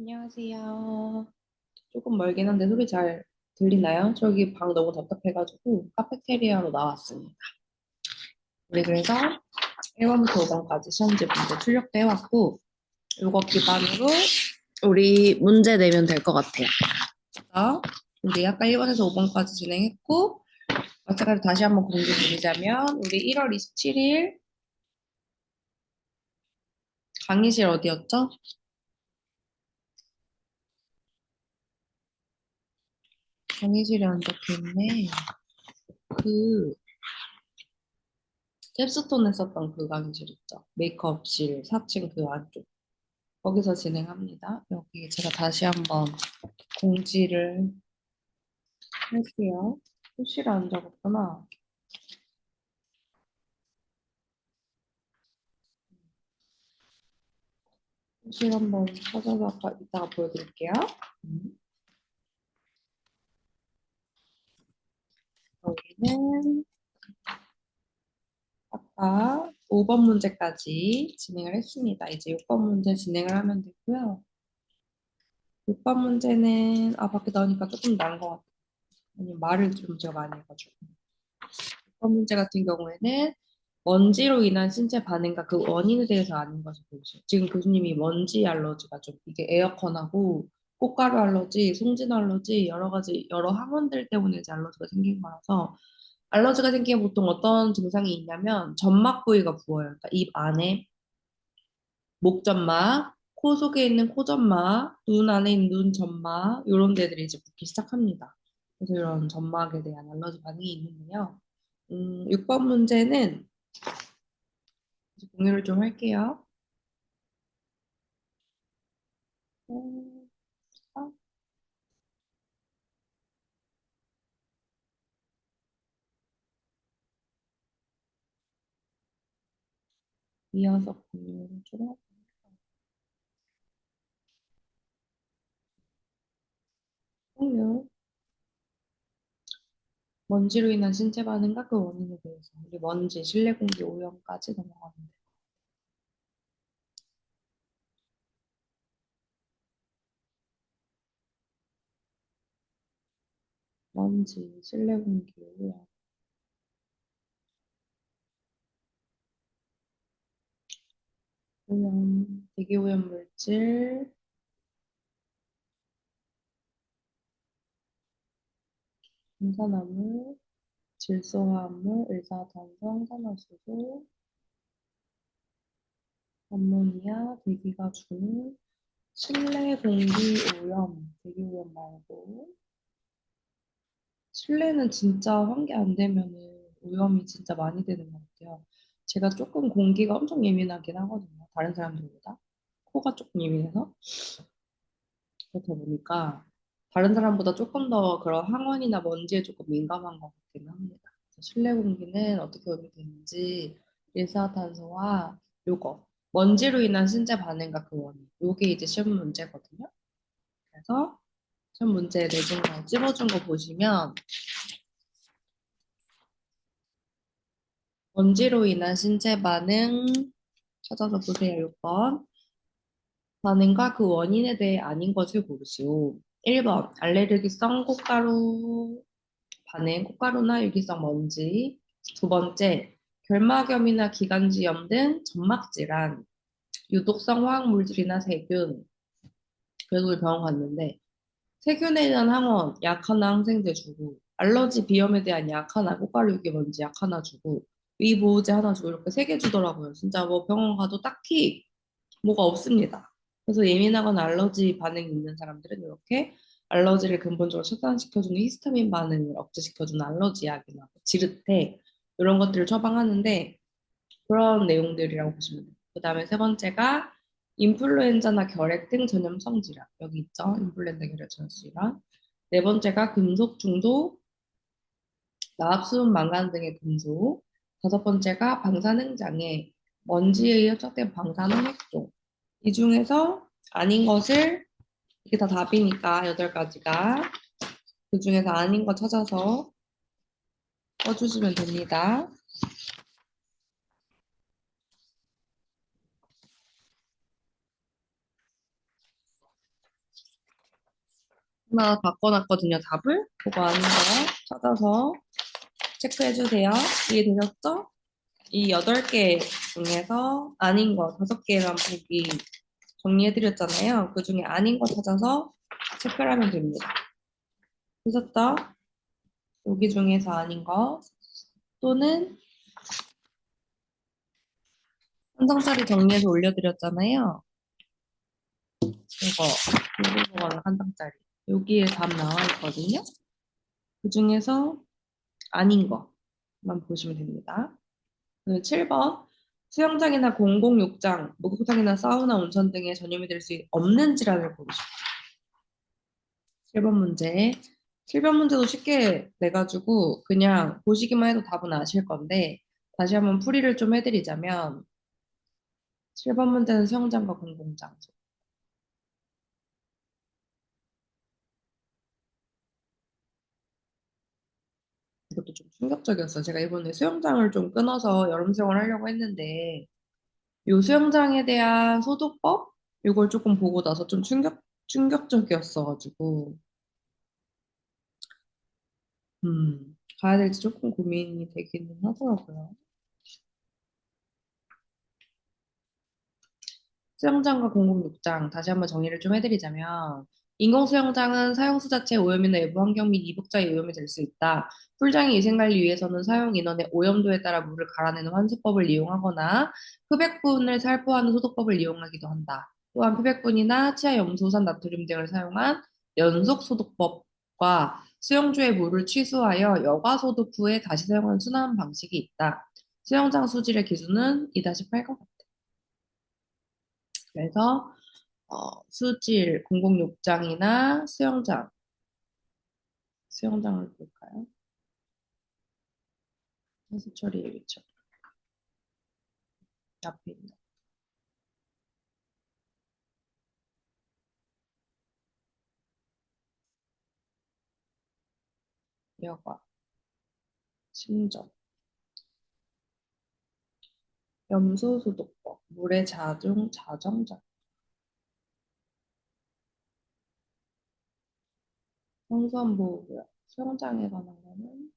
안녕하세요. 조금 멀긴 한데 소리 잘 들리나요? 저기 방 너무 답답해가지고 카페테리아로 나왔습니다. 우리 그래서 1번부터 5번까지 시험지 문제 출력도 해왔고 이거 기반으로 우리 문제 내면 될 것 같아요. 그래서 우리 아까 1번에서 5번까지 진행했고 마찬가지로 다시 한번 공지 드리자면 우리 1월 27일 강의실 어디였죠? 강의실에 안 적혀있네. 그 캡스톤에 썼던 그 강의실 있죠? 메이크업실 4층 그 안쪽. 거기서 진행합니다. 여기 제가 다시 한번 공지를 할게요. 표시를 안 적었구나. 표시를 한번 찾아서 이따가 보여드릴게요. 음. 여기는 아까 5번 문제까지 진행을 했습니다. 이제 6번 문제 진행을 하면 되고요. 6번 문제는 밖에 나오니까 조금 나은 것 같아요. 아니면 말을 좀 제가 많이 해가지고. 6번 문제 같은 경우에는 먼지로 인한 신체 반응과 그 원인에 대해서 아는 것을 보여주세요. 지금 교수님이 먼지 알러지가 좀 이게 에어컨하고 꽃가루 알러지, 송진 알러지 여러 가지 여러 항원들 때문에 이제 알러지가 생긴 거라서 알러지가 생기면 보통 어떤 증상이 있냐면 점막 부위가 부어요. 그러니까 입 안에 목점막, 코 속에 있는 코점막, 눈 안에 있는 눈점막 이런 데들이 이제 붓기 시작합니다. 그래서 이런 점막에 대한 알러지 반응이 있는데요. 6번 문제는 이제 공유를 좀 할게요. 음, 아, 이어서 공유를 좀 할게요. 공유. 먼지로 인한 신체 반응과 그 원인에 대해서 우리 먼지, 실내 공기 오염까지 넘어가면 돼요. 먼지, 실내 공기 오염, 오염, 대기 오염 물질, 인산화물, 질소화합물, 일산화탄소, 황산화수소, 암모니아, 대기가 주는 실내 공기 오염, 대기 오염 말고 실내는 진짜 환기 안 되면은 오염이 진짜 많이 되는 것 같아요. 제가 조금 공기가 엄청 예민하긴 하거든요. 다른 사람들보다. 코가 조금 예민해서. 그렇다 보니까 다른 사람보다 조금 더 그런 항원이나 먼지에 조금 민감한 것 같기는 합니다. 그래서 실내 공기는 어떻게 오염이 되는지 일산화탄소와 요거 먼지로 인한 신체 반응과 그 원인 요게 이제 시험 문제거든요. 그래서 시험 문제 내준 거 찝어준 거 보시면 먼지로 인한 신체 반응 찾아서 보세요. 6번. 반응과 그 원인에 대해 아닌 것을 고르시오. 1번. 알레르기성 꽃가루 반응, 꽃가루나 유기성 먼지. 두 번째. 결막염이나 기관지염 등 점막 질환. 유독성 화학 물질이나 세균. 그래서 우리 병원 갔는데 세균에 대한 항원 약 하나 항생제 주고 알러지 비염에 대한 약 하나 꽃가루 유기먼지 약 하나 주고 위 보호제 하나 주고 이렇게 세 개 주더라고요. 진짜 뭐 병원 가도 딱히 뭐가 없습니다. 그래서 예민하거나 알러지 반응이 있는 사람들은 이렇게 알러지를 근본적으로 차단시켜주는 히스타민 반응을 억제시켜주는 알러지 약이나 지르테 이런 것들을 처방하는데 그런 내용들이라고 보시면 돼요. 그 다음에 세 번째가 인플루엔자나 결핵 등 전염성 질환. 여기 있죠. 인플루엔자 결핵 전염 질환. 네 번째가 금속 중독, 나압수은 망간 등의 금속. 다섯 번째가 방사능 장애, 먼지에 협착된 방사능 핵종. 이 중에서 아닌 것을 이게 다 답이니까 여덟 가지가 그 중에서 아닌 거 찾아서 써주시면 됩니다. 하나 바꿔놨거든요, 답을. 그거 아닌 거 찾아서 체크해 주세요. 이해되셨죠? 이 8개 중에서 아닌 거 5개만 보기 정리해드렸잖아요. 그 중에 아닌 거 찾아서 체크를 하면 됩니다. 되셨죠? 여기 중에서 아닌 거 또는 한 장짜리 정리해서 올려드렸잖아요. 이거 요거는 한 장짜리. 여기에 답 나와 있거든요. 그 중에서 아닌 거만 보시면 됩니다. 7번 수영장이나 공공욕장, 목욕탕이나 사우나, 온천 등의 전염이 될 수 없는 질환을 고르시오. 7번 문제. 7번 문제도 쉽게 내가지고 그냥 보시기만 해도 답은 아실 건데 다시 한번 풀이를 좀 해드리자면 7번 문제는 수영장과 공공장소. 이것도 좀 충격적이었어요. 제가 이번에 수영장을 좀 끊어서 여름 수영을 하려고 했는데 요 수영장에 대한 소독법 이걸 조금 보고 나서 좀 충격적이었어가지고 가야 될지 조금 고민이 되기는 하더라고요. 수영장과 공공욕장 다시 한번 정리를 좀 해드리자면 인공 수영장은 사용수 자체의 오염이나 외부 환경 및 이복자의 오염이 될 수 있다. 풀장의 위생관리 위해서는 사용 인원의 오염도에 따라 물을 갈아내는 환수법을 이용하거나 흡액분을 살포하는 소독법을 이용하기도 한다. 또한 흡액분이나 치아 염소산 나트륨 등을 사용한 연속 소독법과 수영주의 물을 취수하여 여과 소독 후에 다시 사용하는 순환 방식이 있다. 수영장 수질의 기준은 2-8과 같다. 그래서 수질, 공공욕장이나 수영장을 볼까요? 해수처리 위쳐 앞에 있는 여과, 침전, 염소소독법, 물의 자정작, 성수원보호구역, 수영장에 관한 거는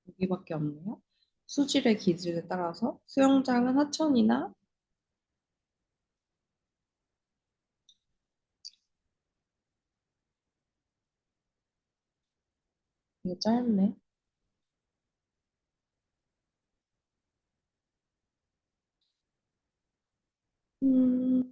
여기밖에 없네요. 수질의 기준에 따라서 수영장은 하천이나 이게 짧네. 음,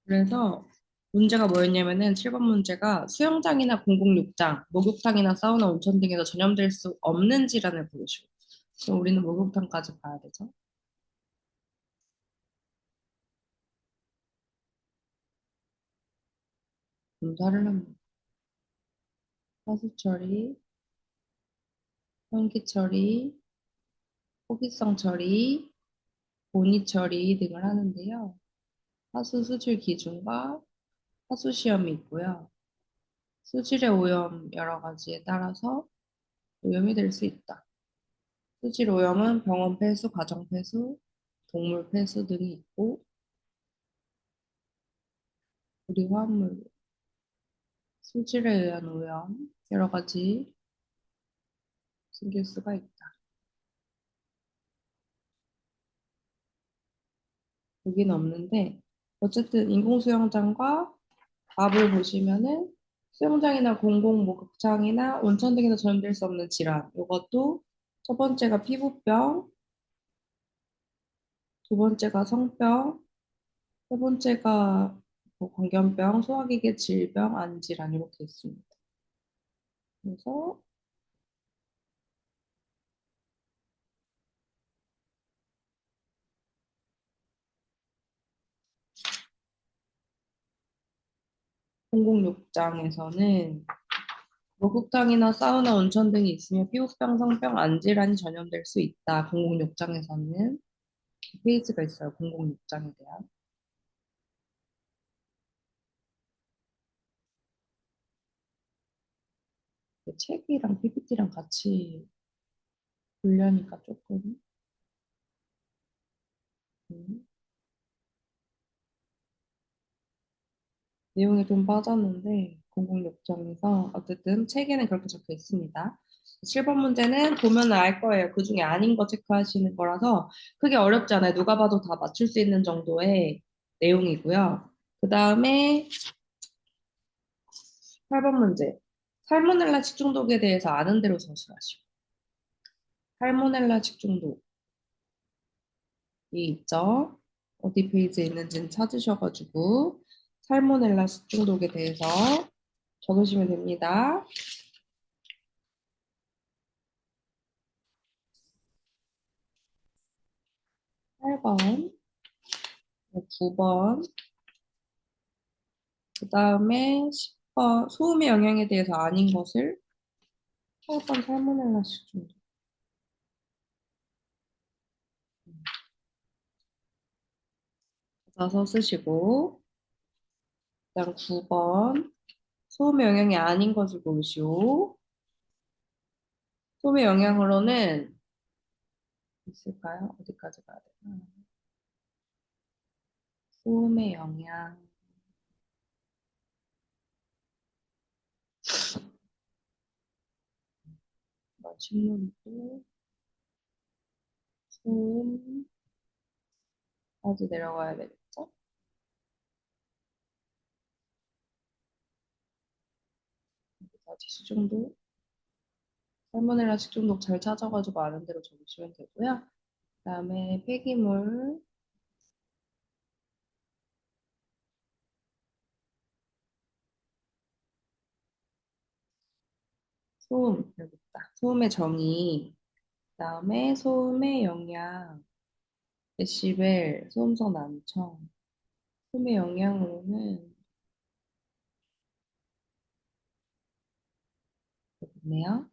그래서 문제가 뭐였냐면은 7번 문제가 수영장이나 공공욕장, 목욕탕이나 사우나, 온천 등에서 전염될 수 없는 질환을 부르시고 그럼 우리는 목욕탕까지 봐야 되죠. 검사를 합니다. 하수 처리, 환기 처리, 호기성 처리, 본위 처리 등을 하는데요. 하수 수질 기준과 하수 시험이 있고요. 수질의 오염 여러 가지에 따라서 오염이 될 수 있다. 수질 오염은 병원 폐수, 가정 폐수, 동물 폐수 등이 있고 우리 화합물 수질에 의한 오염 여러 가지 생길 수가 있다. 여기는 없는데 어쨌든 인공수영장과 답을 보시면은 수영장이나 공공 목욕탕이나 온천 등에서 전염될 수 없는 질환. 이것도 첫 번째가 피부병, 두 번째가 성병, 세 번째가 뭐 광견병, 소화기계 질병, 안질환 이렇게 있습니다. 그래서 공공욕장에서는 목욕탕이나 사우나, 온천 등이 있으며 피부병, 성병, 안질환이 전염될 수 있다. 공공욕장에서는 페이지가 있어요. 공공욕장에 대한. 그 책이랑 PPT랑 같이 불려니까 조금 음, 내용이 좀 빠졌는데 공공욕장에서 어쨌든 책에는 그렇게 적혀 있습니다. 7번 문제는 보면 알 거예요. 그 중에 아닌 거 체크하시는 거라서 크게 어렵지 않아요. 누가 봐도 다 맞출 수 있는 정도의 내용이고요. 그 다음에 8번 문제. 살모넬라 식중독에 대해서 아는 대로 서술하시오. 살모넬라 식중독이 있죠. 어디 페이지에 있는지는 찾으셔가지고 살모넬라 식중독에 대해서 적으시면 됩니다. 8번, 9번, 그 다음에 10번, 소음의 영향에 대해서 아닌 것을 8번 살모넬라 식중독. 찾아서 쓰시고, 그다음 9번, 소음의 영향이 아닌 것을 고르시오. 소음의 영향으로는 있을까요? 어디까지 가야 되나? 소음의 영향, 식물이고, 소음까지 내려가야 되겠죠? 여기까지 식중독, 살모넬라 식중독 잘 찾아가지고 아는 대로 적으시면 되고요. 그다음에 폐기물, 소음, 여기 있다. 소음의 정의, 그다음에 소음의 영향, 데시벨, 소음성 난청, 소음의 영향으로는 여기 있네요.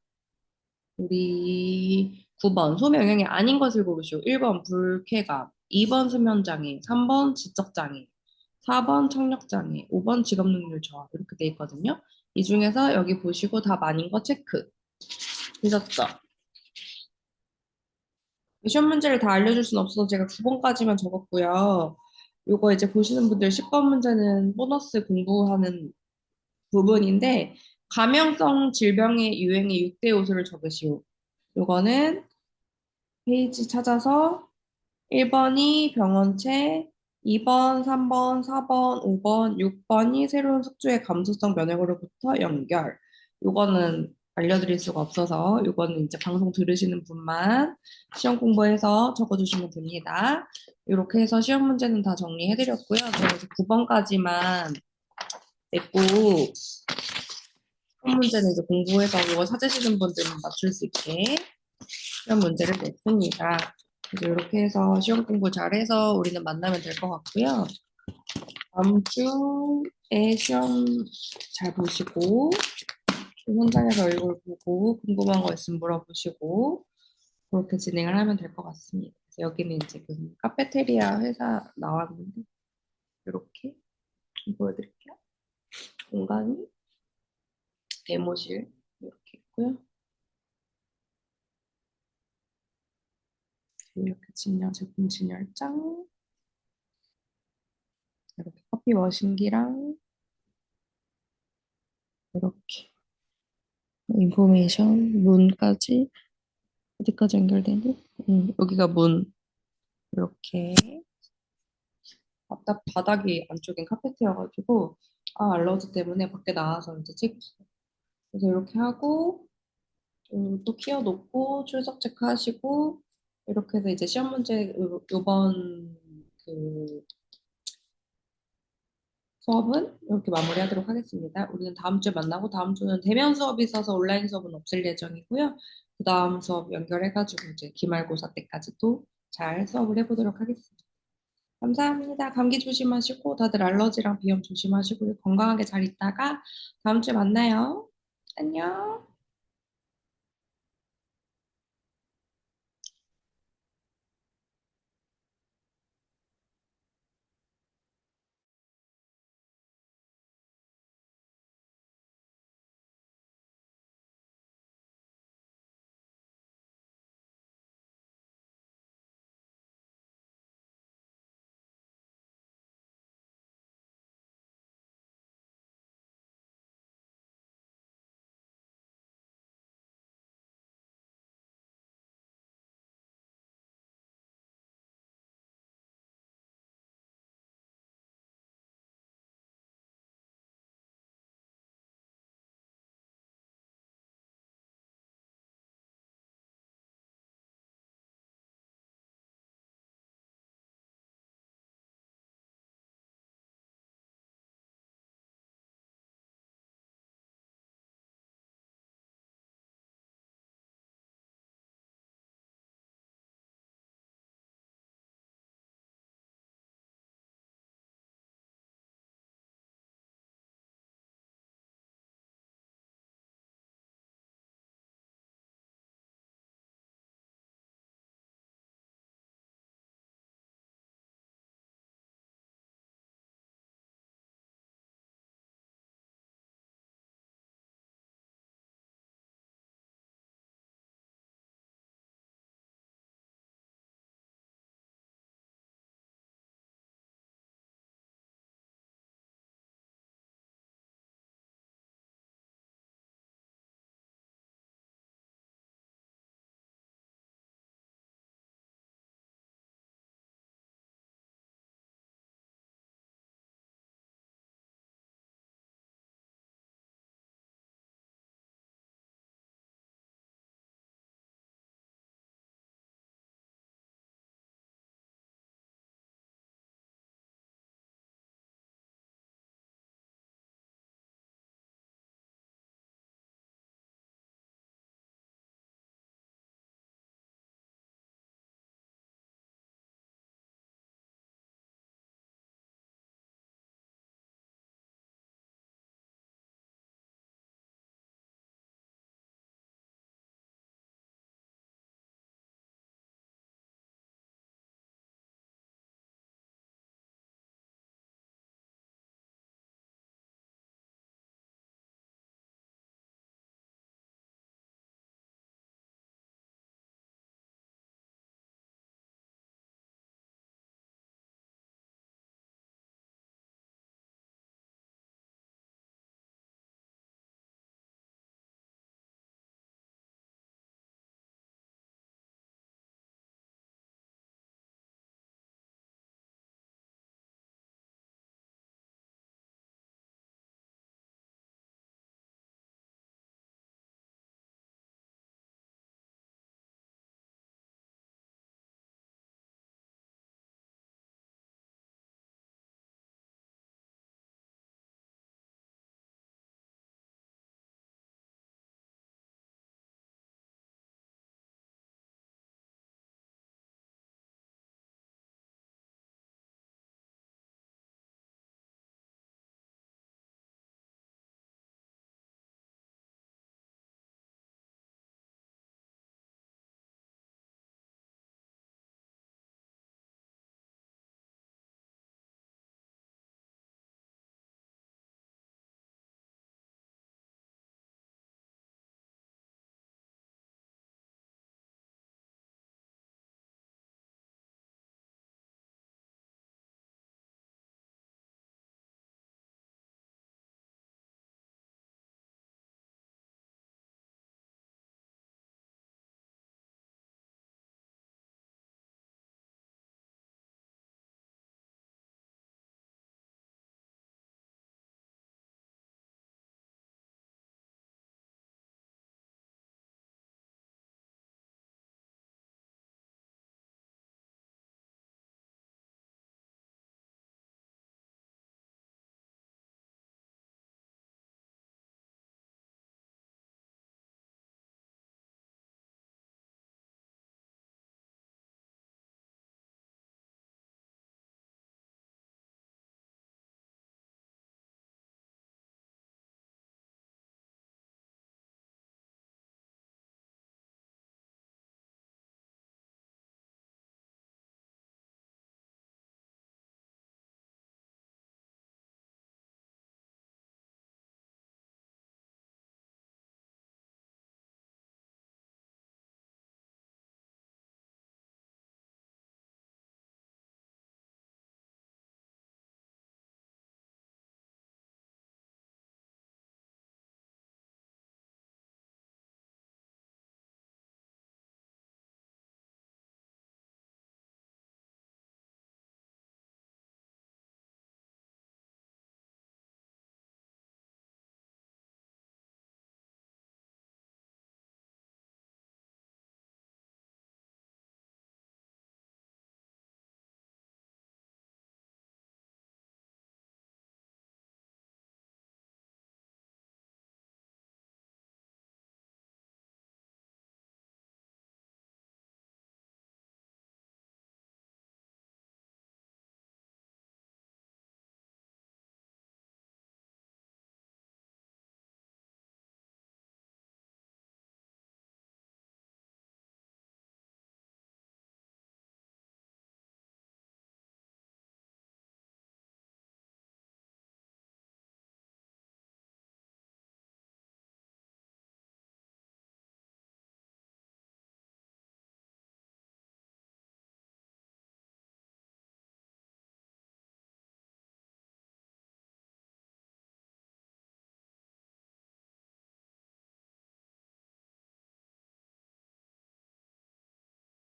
우리 9번 소음의 영향이 아닌 것을 고르시오. 1번 불쾌감, 2번 수면장애, 3번 지적장애, 4번 청력장애, 5번 직업능률 저하 이렇게 돼 있거든요. 이 중에서 여기 보시고 답 아닌 거 체크. 되셨죠? 시험 문제를 다 알려줄 순 없어서 제가 9번까지만 적었고요. 요거 이제 보시는 분들 10번 문제는 보너스 공부하는 부분인데 감염성 질병의 유행의 6대 요소를 적으시오. 요거는 페이지 찾아서 1번이 병원체, 2번, 3번, 4번, 5번, 6번이 새로운 숙주의 감소성 면역으로부터 연결. 요거는 알려드릴 수가 없어서 요거는 이제 방송 들으시는 분만 시험 공부해서 적어주시면 됩니다. 이렇게 해서 시험 문제는 다 정리해드렸고요. 제가 이제 9번까지만 냈고 시험 문제는 이제 공부해서 이거 찾으시는 분들은 맞출 수 있게 시험 문제를 냈습니다. 그래서 이렇게 해서 시험 공부 잘해서 우리는 만나면 될 것 같고요. 다음 주에 시험 잘 보시고 현장에서 얼굴 보고 궁금한 거 있으면 물어보시고 그렇게 진행을 하면 될 것 같습니다. 그래서 여기는 이제 그 카페테리아 회사 나왔는데 이렇게 좀 보여드릴게요. 공간이 데모실 이렇게 있고요. 이렇게 제품 진열장 이렇게 커피 머신기랑 이렇게 인포메이션 문까지 어디까지 연결되니? 여기가 문 이렇게 바닥이 안쪽엔 카페트여가지고 알러지 때문에 밖에 나와서 이제 찍고 그래서 이렇게 하고 또 키워 놓고 출석 체크하시고 이렇게 해서 이제 시험 문제 요번 그 수업은 이렇게 마무리하도록 하겠습니다. 우리는 다음 주에 만나고 다음 주는 대면 수업이 있어서 온라인 수업은 없을 예정이고요. 그 다음 수업 연결해가지고 이제 기말고사 때까지 또 잘 수업을 해보도록 하겠습니다. 감사합니다. 감기 조심하시고 다들 알러지랑 비염 조심하시고 건강하게 잘 있다가 다음 주에 만나요. 안녕.